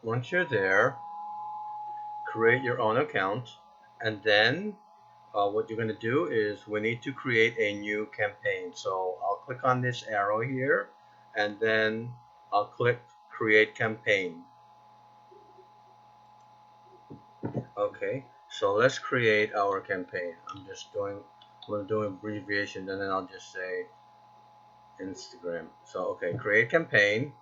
once you're there, create your own account, and then what you're going to do is we need to create a new campaign. So I'll click on this arrow here, and then I'll click create campaign. Okay, so let's create our campaign. I'm going to do an abbreviation, and then I'll just say Instagram. So okay, create campaign.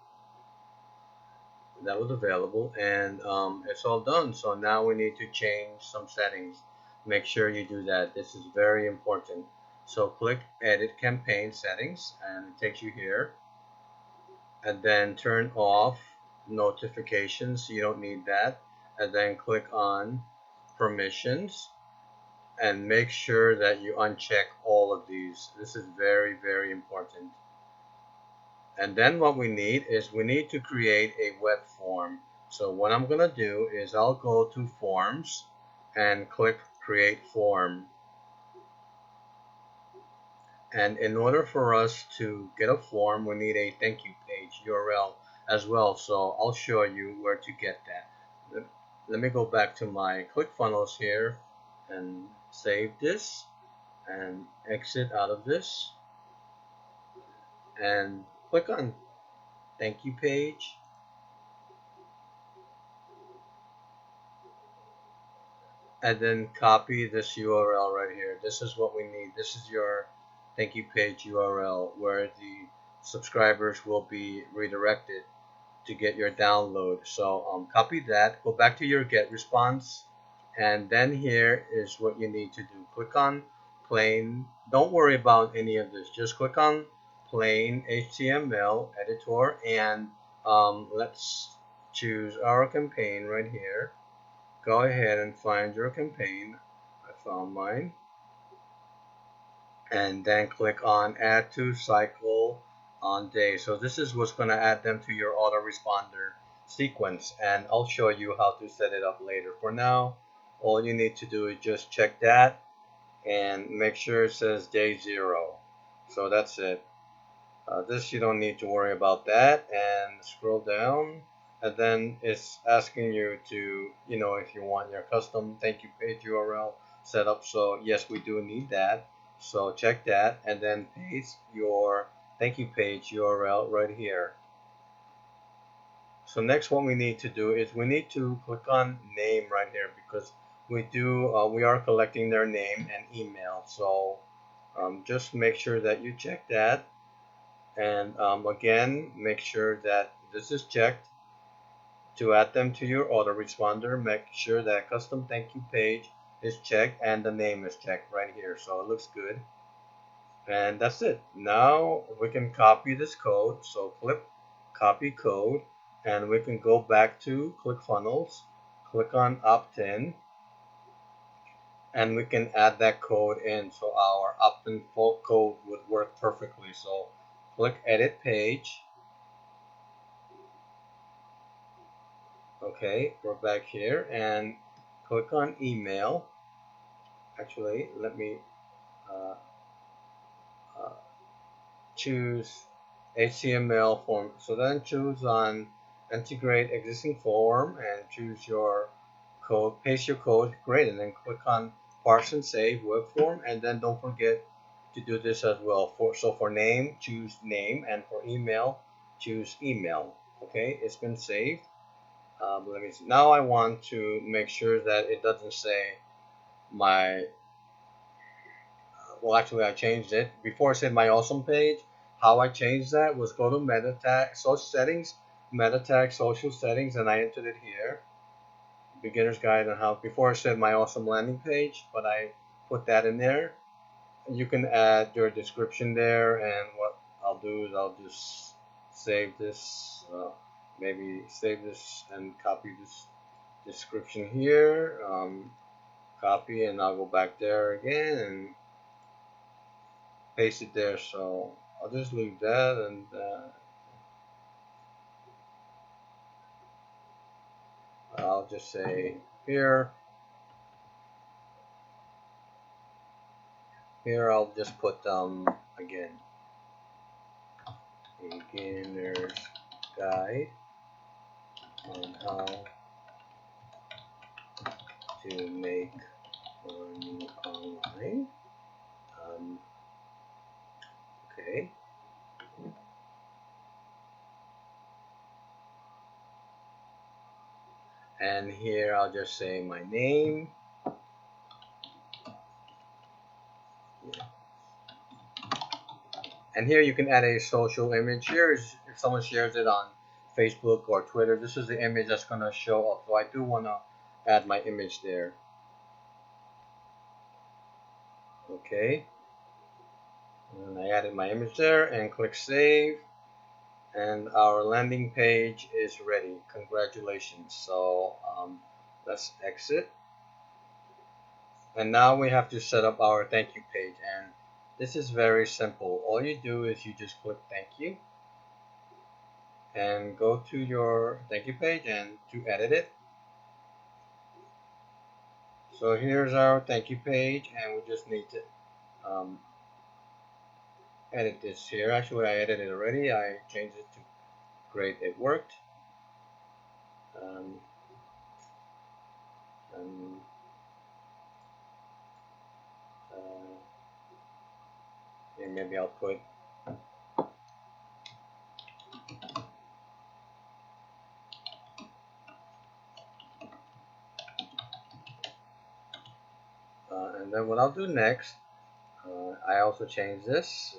That was available, and it's all done. So now we need to change some settings. Make sure you do that. This is very important. So click edit campaign settings, and it takes you here, and then turn off notifications. You don't need that. And then click on permissions, and make sure that you uncheck all of these. This is very, very important. And then what we need is we need to create a web form. So what I'm going to do is I'll go to forms and click create form. And in order for us to get a form, we need a thank you page URL as well. So I'll show you where to get that. Let me go back to my ClickFunnels here and save this and exit out of this and click on thank you page, and then copy this URL right here. This is what we need. This is your thank you page URL where the subscribers will be redirected to get your download. So copy that, go back to your get response, and then here is what you need to do. Click on plain. Don't worry about any of this. Just click on plain HTML editor, and let's choose our campaign right here. Go ahead and find your campaign. I found mine. And then click on add to cycle on day. So this is what's going to add them to your autoresponder sequence, and I'll show you how to set it up later. For now, all you need to do is just check that and make sure it says day 0. So that's it. This you don't need to worry about that, and scroll down, and then it's asking you to, if you want your custom thank you page URL set up. So yes, we do need that. So check that, and then paste your thank you page URL right here. So next, what we need to do is we need to click on name right here, because we are collecting their name and email. So just make sure that you check that, and again, make sure that this is checked. To add them to your autoresponder, make sure that custom thank you page is checked and the name is checked right here. So it looks good, and that's it. Now we can copy this code. So click copy code, and we can go back to ClickFunnels, click on opt-in, and we can add that code in. So our opt-in code would work perfectly. So click edit page. Okay, we're back here, and click on email. Actually, let me choose HTML form. So then choose on integrate existing form and choose your code, paste your code, great, and then click on parse and save web form, and then don't forget to do this as well. For name, choose name, and for email, choose email. Okay, it's been saved. Let me see. Now I want to make sure that it doesn't say my well, actually, I changed it. Before it said my awesome page, how I changed that was go to meta tag, social settings, meta tag, social settings, and I entered it here. Beginner's guide on how, before it said my awesome landing page, but I put that in there. You can add your description there, and what I'll do is I'll just save this, maybe save this and copy this description here, copy, and I'll go back there again and paste it there. So I'll just leave that, and I'll just say here I'll just put again, beginner's guide on how to make money online. Okay. And here I'll just say my name. Yeah. And here you can add a social image. Here is if someone shares it on Facebook or Twitter, this is the image that's going to show up. So I do want to add my image there. Okay. And I added my image there and click save. And our landing page is ready. Congratulations. So let's exit. And now we have to set up our thank you page. And this is very simple. All you do is you just click thank you and go to your thank you page and to edit it. So here's our thank you page, and we just need to edit this here. Actually, I edited it already. I changed it to great. It worked. And maybe I'll put and then what I'll do next, I also changed this.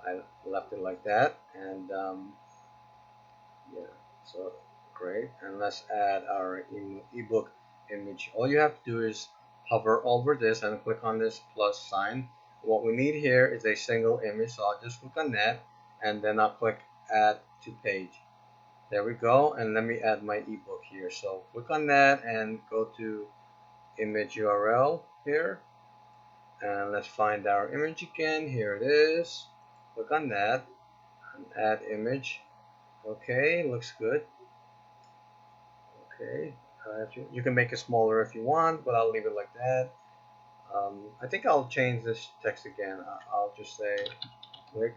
I left it like that, and yeah, so great. And let's add our ebook image. All you have to do is hover over this and click on this plus sign. What we need here is a single image, so I'll just click on that, and then I'll click add to page. There we go, and let me add my ebook here. So click on that and go to image URL here, and let's find our image again. Here it is. Click on that and add image. Okay, looks good. Okay, you can make it smaller if you want, but I'll leave it like that. I think I'll change this text again. I'll just say click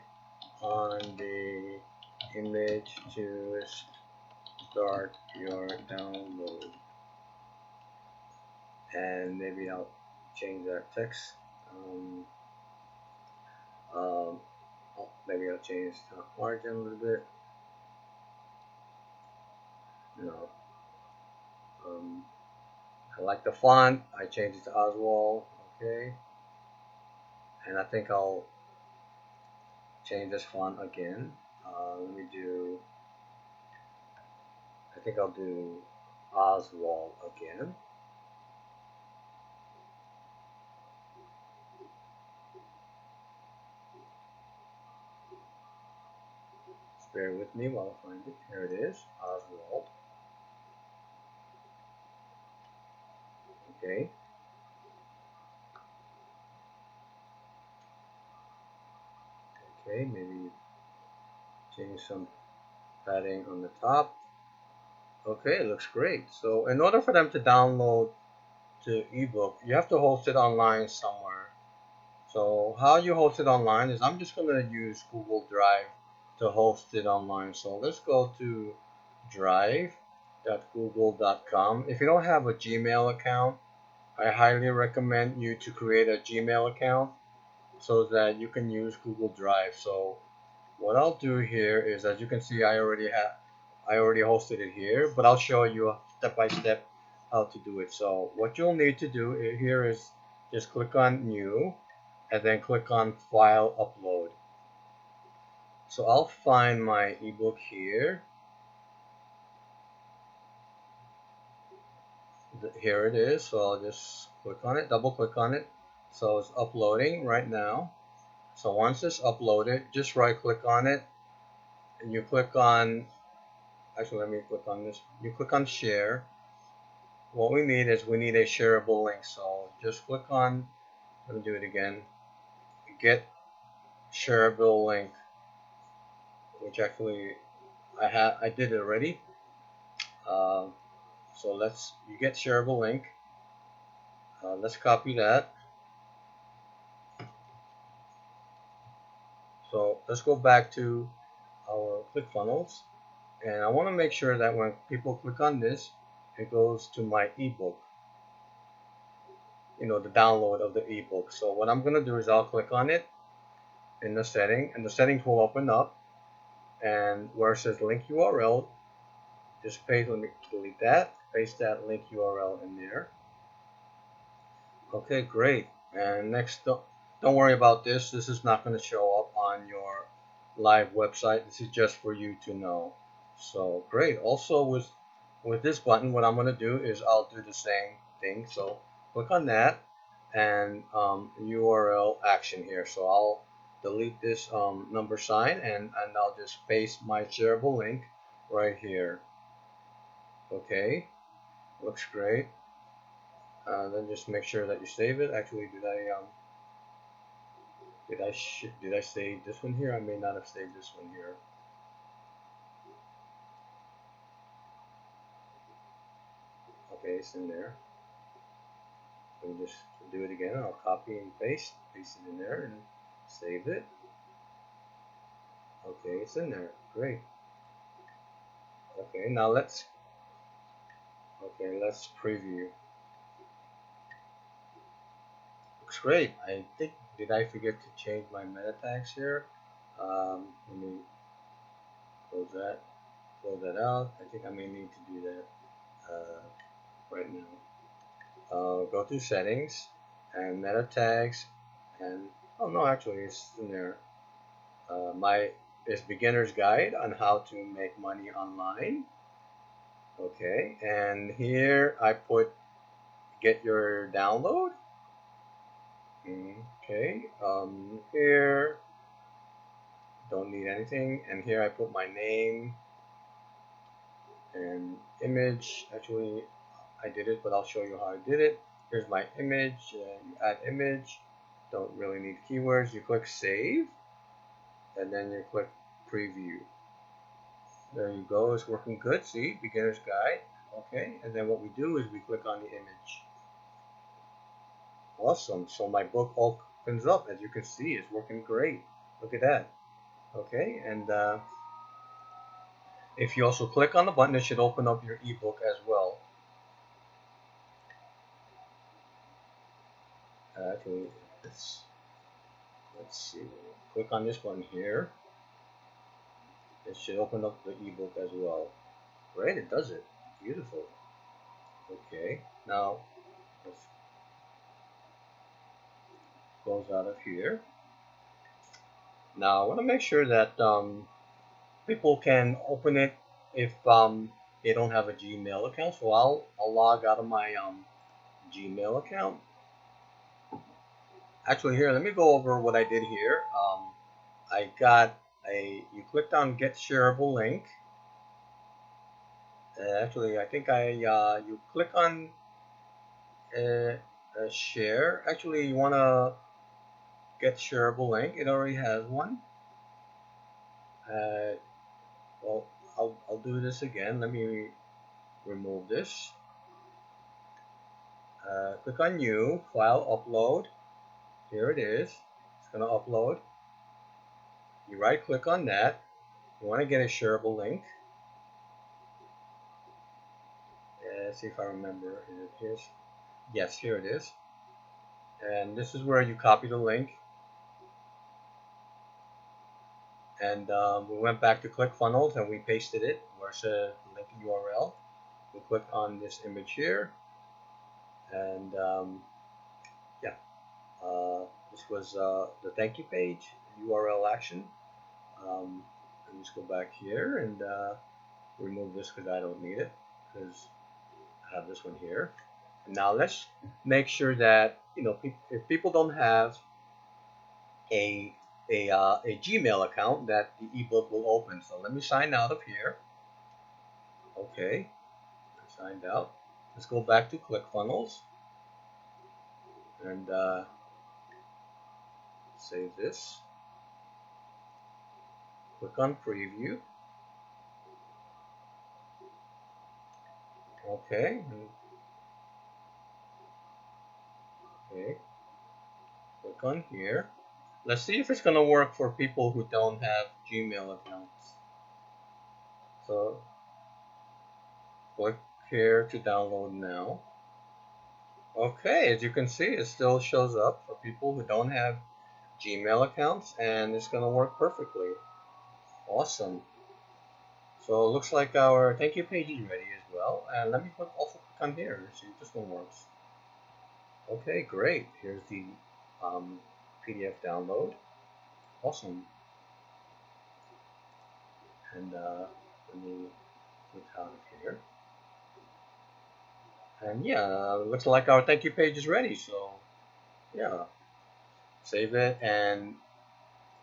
on the image to start your download, and maybe I'll change that text. Maybe I'll change the margin a little bit. No. I like the font. I changed it to Oswald. Okay. And I think I'll change this font again. Let me do. I think I'll do Oswald again. Just bear with me while I find it. Here it is, Oswald. Okay. Okay, maybe change some padding on the top. Okay, it looks great. So in order for them to download the ebook, you have to host it online somewhere. So how you host it online is I'm just going to use Google Drive to host it online. So let's go to drive.google.com. If you don't have a Gmail account, I highly recommend you to create a Gmail account so that you can use Google Drive. So what I'll do here is, as you can see, I already hosted it here, but I'll show you step by step how to do it. So what you'll need to do here is just click on new and then click on file upload. So I'll find my ebook here. Here it is. So I'll just click on it, double click on it. So it's uploading right now. So once it's uploaded, just right click on it and you click on, actually let me click on this, you click on share. What we need is we need a shareable link. So just click on, let me do it again, get shareable link, which actually I did it already. So you get shareable link. Let's copy that. So let's go back to our ClickFunnels. And I want to make sure that when people click on this, it goes to my ebook, the download of the ebook. So what I'm going to do is I'll click on it in the setting, and the settings will open up, and where it says link URL, just paste, let me delete that, paste that link URL in there. Okay, great. And next, don't worry about this. This is not going to show up on your live website. This is just for you to know. So great. Also with this button, what I'm going to do is I'll do the same thing. So click on that and URL action here. So I'll delete this number sign and I'll just paste my shareable link right here. Okay, looks great. Then just make sure that you save it. Actually, did I save this one here? I may not have saved this one here. Okay, it's in there. Let me just do it again. I'll copy and paste it in there and save it. Okay, it's in there. Great. Okay, now let's preview. Looks great. I think, did I forget to change my meta tags here? Let me close that out. I think I may need to do that right now. Go to settings and meta tags, and oh no, actually it's in there. It's beginner's guide on how to make money online. Okay, and here I put get your download. Okay, here don't need anything, and here I put my name and image. Actually, I did it, but I'll show you how I did it. Here's my image. You add image. Don't really need keywords. You click save, and then you click preview. There you go. It's working good. See, beginner's guide. Okay, and then what we do is we click on the image. Awesome. So my book opens up. As you can see, it's working great. Look at that. Okay, and if you also click on the button, it should open up your ebook as well. Actually, let's see. Click on this button here. It should open up the ebook as well. Great, it does it. Beautiful. Okay, now let's close out of here. Now I want to make sure that people can open it if they don't have a Gmail account. So I'll log out of my Gmail account. Actually, here, let me go over what I did here. I got you clicked on get shareable link. Actually, I think you click on share. Actually, you want to get shareable link. It already has one. Well, I'll do this again. Let me remove this. Click on new, file upload. Here it is. It's going to upload. You right click on that. You want to get a shareable link. Let's see if I remember. Yes, here it is. And this is where you copy the link. And we went back to ClickFunnels and we pasted it. Where's the link URL? We click on this image here. And yeah, this was the thank you page, URL action. Let's go back here and remove this because I don't need it, because I have this one here. And now let's make sure that if people don't have a Gmail account, that the ebook will open. So let me sign out of here. Okay, I signed out. Let's go back to ClickFunnels and save this. Click on preview. Okay. Okay. Click on here. Let's see if it's going to work for people who don't have Gmail accounts. So click here to download now. Okay, as you can see, it still shows up for people who don't have Gmail accounts, and it's going to work perfectly. Awesome. So it looks like our thank you page is ready as well. And let me also click on here and see if this one works. Okay, great. Here's the PDF download. Awesome. And let me click out of here. And yeah, looks like our thank you page is ready. So yeah, save it and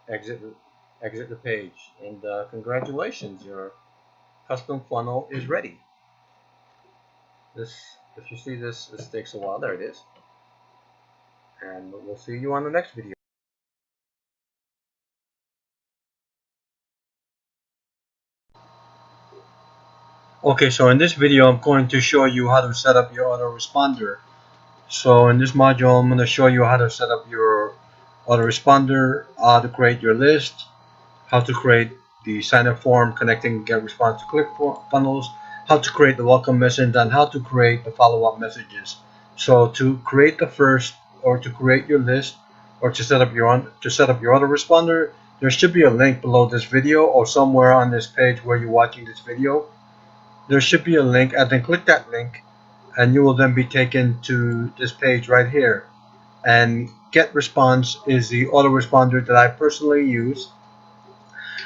exit the page. And congratulations, your custom funnel is ready. This, if you see this takes a while. There it is. And we'll see you on the next video. Okay, so in this video I'm going to show you how to set up your autoresponder. So in this module I'm going to show you how to set up your autoresponder, how to create your list, how to create the sign-up form connecting get response to ClickFunnels, how to create the welcome message, and how to create the follow-up messages. So to create the first, or to create your list, or to set up your autoresponder, there should be a link below this video or somewhere on this page where you're watching this video. There should be a link, and then click that link and you will then be taken to this page right here. And get response is the autoresponder that I personally use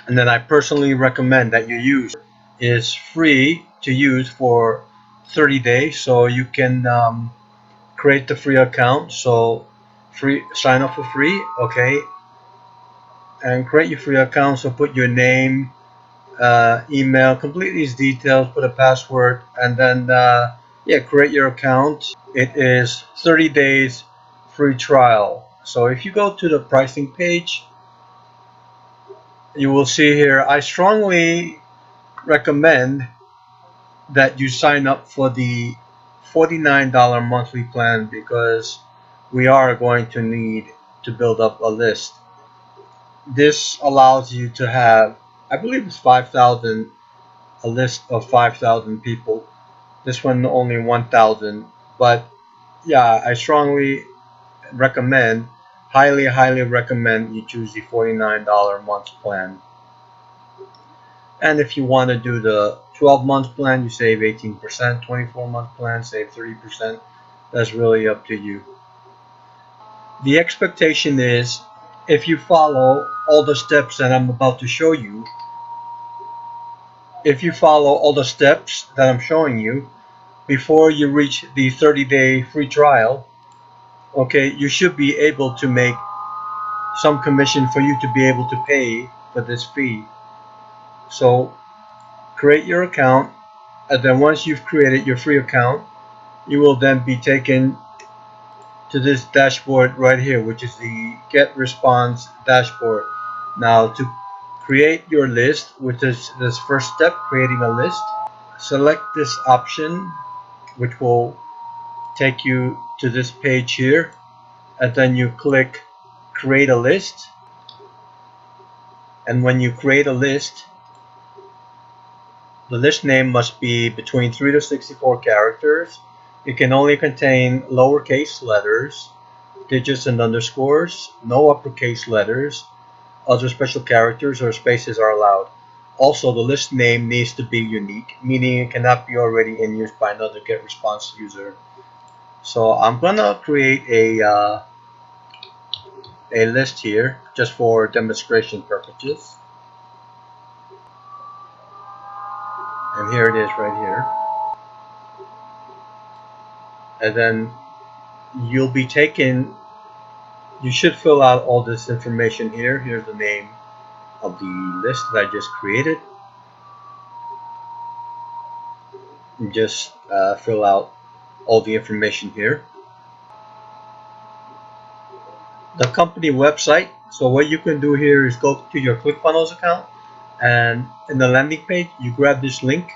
and that I personally recommend that you use. Is free to use for 30 days, so you can create the free account. So free, sign up for free, okay, and create your free account. So put your name, email, complete these details, put a password, and then yeah, create your account. It is 30 days free trial. So if you go to the pricing page, you will see here, I strongly recommend that you sign up for the $49 monthly plan, because we are going to need to build up a list. This allows you to have, I believe it's 5,000, a list of 5,000 people. This one only 1,000, but yeah, I strongly recommend, highly recommend you choose the $49 month plan. And if you want to do the 12-month plan, you save 18%. 24-month plan, save 30%. That's really up to you. The expectation is, if you follow all the steps that I'm about to show you, if you follow all the steps that I'm showing you before you reach the 30-day free trial, okay, you should be able to make some commission for you to be able to pay for this fee. So create your account, and then once you've created your free account, you will then be taken to this dashboard right here, which is the get response dashboard. Now to create your list, which is this first step, creating a list, select this option, which will take you to this page here, and then you click create a list. And when you create a list, the list name must be between 3 to 64 characters. It can only contain lowercase letters, digits and underscores, no uppercase letters. Other special characters or spaces are allowed. Also, the list name needs to be unique, meaning it cannot be already in use by another GetResponse user. So I'm gonna create a list here just for demonstration purposes. And here it is right here. And then you'll be taken, you should fill out all this information here. Here's the name of the list that I just created. And just fill out all the information here. The company website. So what you can do here is go to your ClickFunnels account, and in the landing page you grab this link,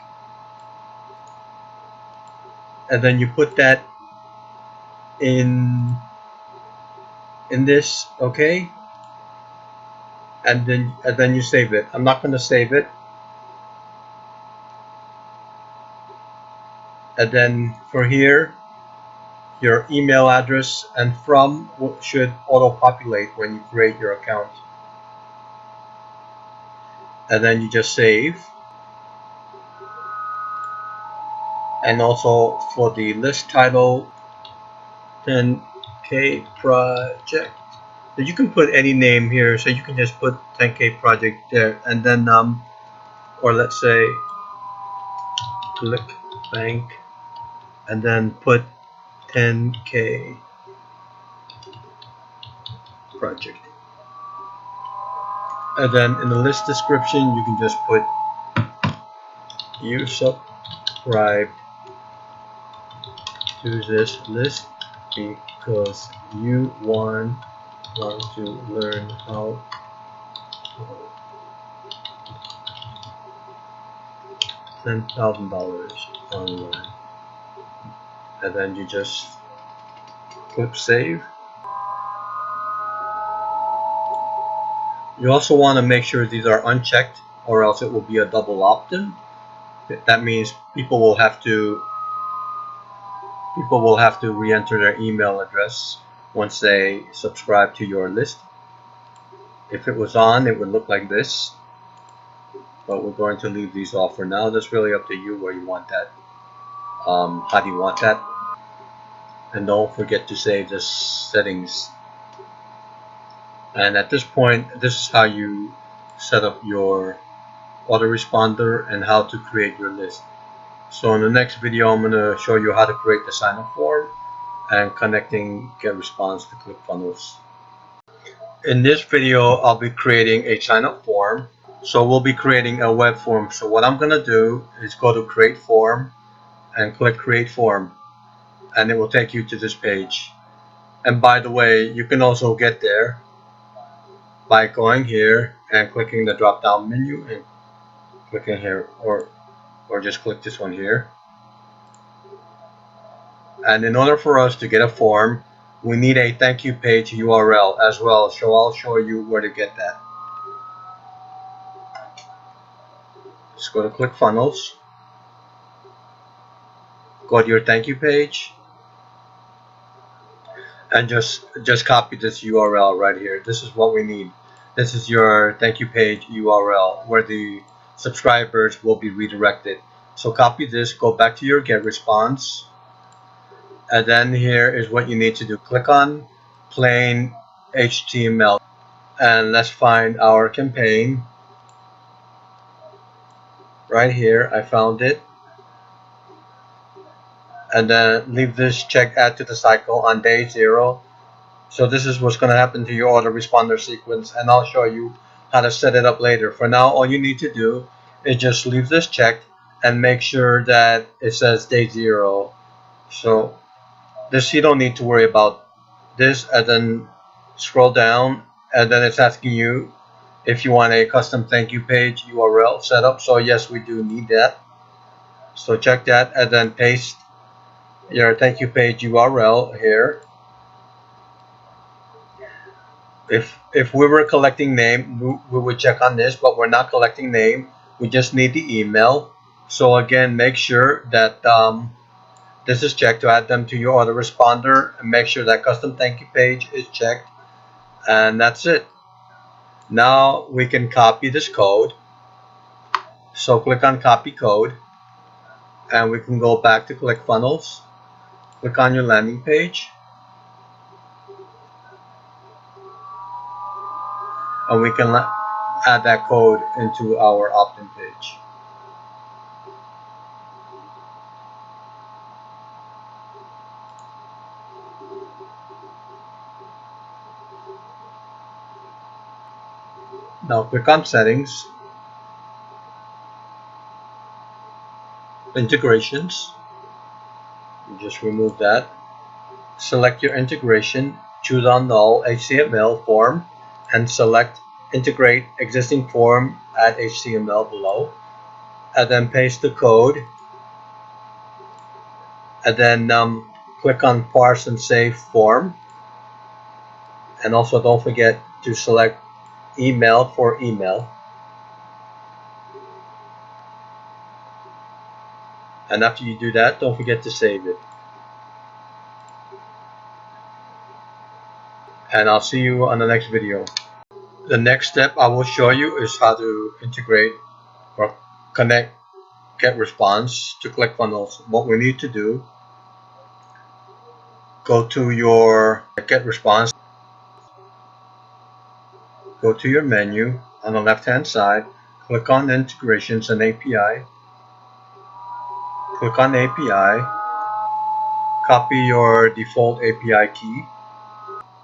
and then you put that in this, okay, and then you save it. I'm not going to save it. And then for here, your email address and from should auto-populate when you create your account. And then you just save. And also for the list title, 10K project. So you can put any name here, so you can just put 10K project there, and then or let's say click bank, and then put 10K project. And then in the list description, you can just put you subscribe to this list because you want to learn how $10,000 online. And then you just click save. You also want to make sure these are unchecked, or else it will be a double opt-in. That means people will have to re-enter their email address once they subscribe to your list. If it was on, it would look like this, but we're going to leave these off for now. That's really up to you where you want that. How do you want that? And don't forget to save the settings. And at this point, this is how you set up your autoresponder and how to create your list. So in the next video, I'm going to show you how to create the sign-up form and connecting GetResponse to ClickFunnels. In this video, I'll be creating a sign-up form. So we'll be creating a web form. So what I'm going to do is go to Create Form and click Create Form, and it will take you to this page. And by the way, you can also get there by going here and clicking the drop-down menu and clicking here, or just click this one here. And in order for us to get a form, we need a thank you page URL as well. So I'll show you where to get that. Just go to ClickFunnels, go to your thank you page, and just copy this URL right here. This is what we need. This is your thank you page URL where the subscribers will be redirected. So copy this, go back to your GetResponse, and then here is what you need to do. Click on plain HTML, and let's find our campaign right here. I found it. And then leave this check add to the cycle on day 0. So this is what's going to happen to your autoresponder sequence, and I'll show you how to set it up later. For now, all you need to do is just leave this checked and make sure that it says day 0. So this, you don't need to worry about this. And then scroll down, and then it's asking you if you want a custom thank you page URL set up. So yes, we do need that. So check that, and then paste your thank you page URL here. If we were collecting name, we would check on this, but we're not collecting name. We just need the email. So again, make sure that this is checked to add them to your autoresponder, and make sure that custom thank you page is checked, and that's it. Now we can copy this code. So click on copy code, and we can go back to ClickFunnels. Click on your landing page, and we can add that code into our opt-in page. Now click on settings, integrations, you just remove that. Select your integration, choose on null HTML form, and select integrate existing form, add HTML below, and then paste the code, and then click on parse and save form, and also don't forget to select email for email. And after you do that, don't forget to save it. And I'll see you on the next video. The next step I will show you is how to integrate or connect GetResponse to ClickFunnels. What we need to do, go to your GetResponse, go to your menu on the left hand side, click on Integrations and API, click on API, copy your default API key,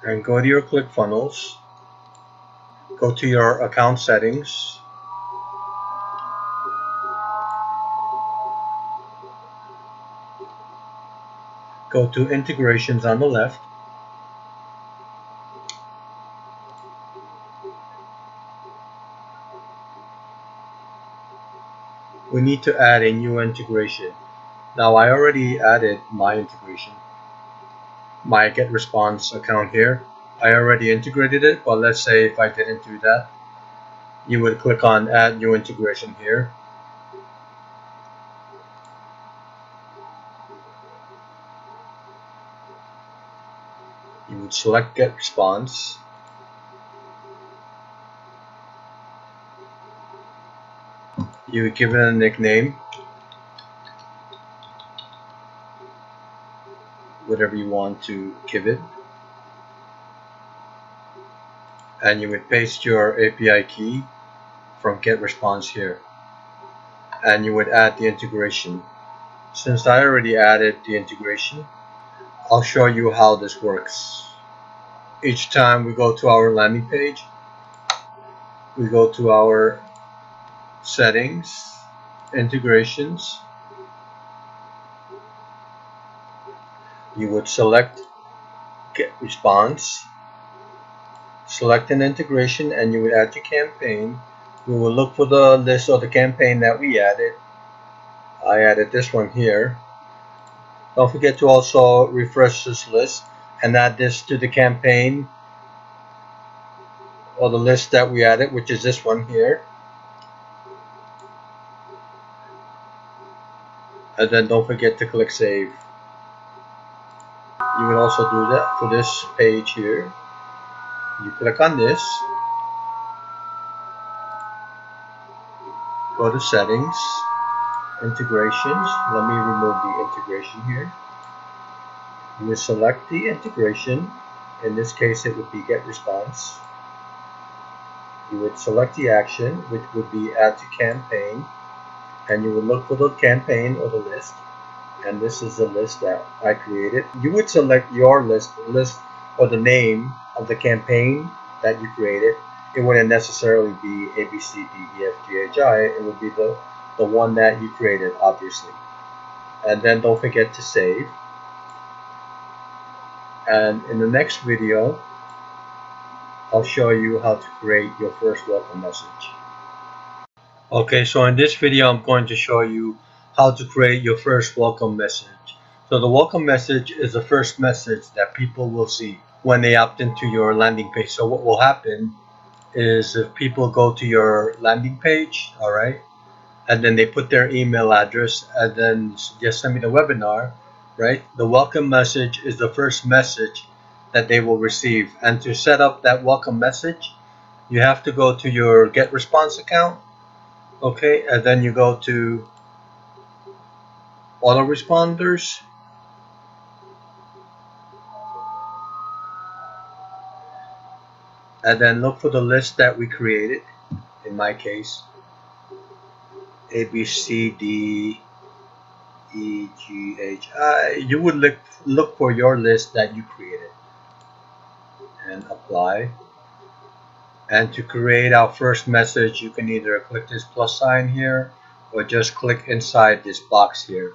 and go to your ClickFunnels, go to your account settings, go to integrations on the left, we need to add a new integration. Now I already added my integration, my GetResponse account here. I already integrated it, but let's say if I didn't do that, you would click on add new integration here. You would select GetResponse. You would give it a nickname, whatever you want to give it. And you would paste your API key from GetResponse here. And you would add the integration. Since I already added the integration, I'll show you how this works. Each time we go to our landing page, we go to our settings, integrations. You would select GetResponse, select an integration, and you would add your campaign. We will look for the list of the campaign that we added. I added this one here. Don't forget to also refresh this list and add this to the campaign or the list that we added, which is this one here. And then don't forget to click save. You will also do that for this page here. You click on this, go to settings, integrations. Let me remove the integration here. You will select the integration. In this case, it would be GetResponse. You would select the action, which would be add to campaign, and you would look for the campaign or the list. And this is the list that I created. You would select your list or the name of the campaign that you created. It wouldn't necessarily be A, B, C, D, E, F, G, H, I. It would be the one that you created, obviously. And then don't forget to save. And in the next video, I'll show you how to create your first welcome message. Okay, so in this video, I'm going to show you how to create your first welcome message. So the welcome message is the first message that people will see when they opt into your landing page. So what will happen is if people go to your landing page, all right, and then they put their email address and then just send me the webinar, right? The welcome message is the first message that they will receive. And to set up that welcome message, you have to go to your GetResponse account. Okay, and then you go to Autoresponders, and then look for the list that we created. In my case, A, B, C, D, E, G, H, I. You would look for your list that you created and apply. And to create our first message, you can either click this plus sign here or just click inside this box here.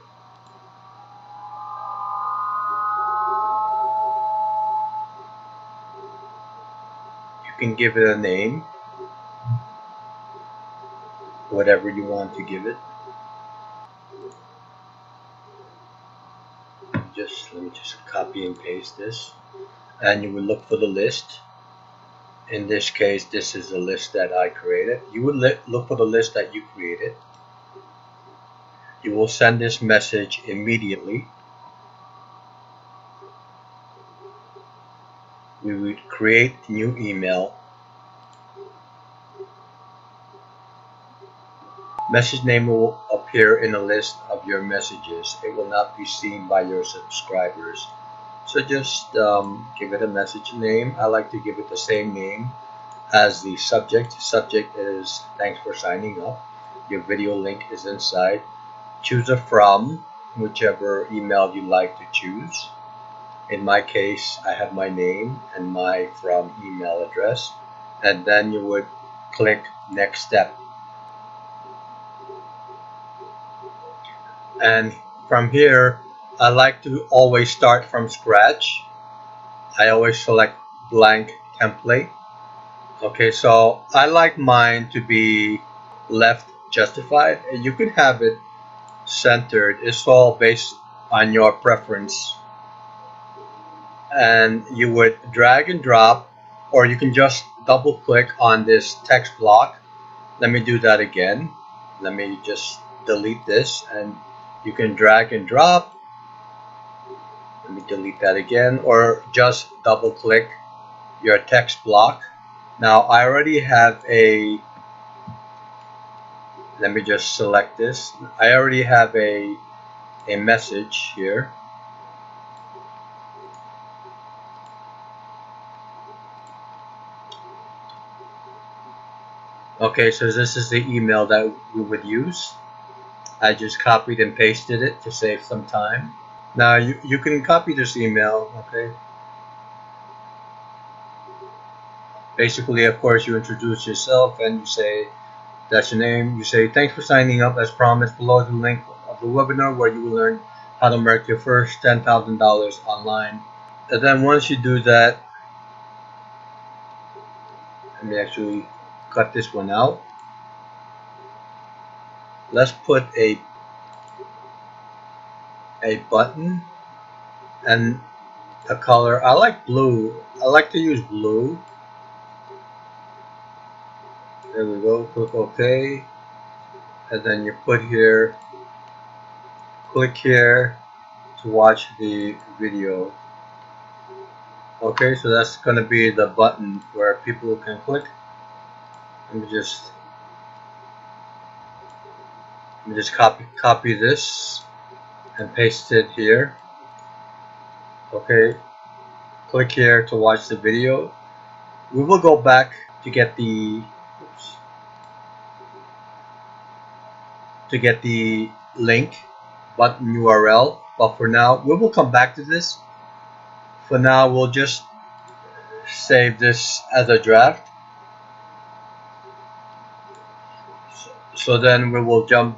You can give it a name, whatever you want to give it. Let me just copy and paste this. And you will look for the list. In this case, this is the list that I created. You would look for the list that you created. You will send this message immediately. We would create a new email. Message name will appear in a list of your messages. It will not be seen by your subscribers. So just give it a message name. I like to give it the same name as the subject. Subject is thanks for signing up. Your video link is inside. Choose a from, whichever email you like to choose. In my case, I have my name and my from email address. And then you would click next step. And from here, I like to always start from scratch. I always select blank template. Okay, so I like mine to be left justified. You could have it centered. It's all based on your preference. And you would drag and drop, or you can just double click on this text block. Let me do that again. Let me just delete this, and you can drag and drop. Let me delete that again, or just double click your text block. Now I already have let me just select this. I already have a message here. Okay, so this is the email that we would use. I just copied and pasted it to save some time. Now you can copy this email, okay? Basically, of course, you introduce yourself and you say that's your name. You say, thanks for signing up. As promised, below is the link of the webinar where you will learn how to make your first $10,000 online. And then once you do that, let me actually cut this one out. Let's put a button and a color. I like blue. I like to use blue. There we go. Click OK. And then you put here, click here to watch the video. Okay, so that's going to be the button where people can click. Let me just copy this and paste it here. Okay, click here to watch the video. We will go back to get the link button URL, but for now we will come back to this. For now, we'll just save this as a draft. So then we will jump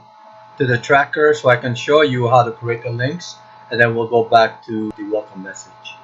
to the tracker so I can show you how to create the links, and then we'll go back to the welcome message.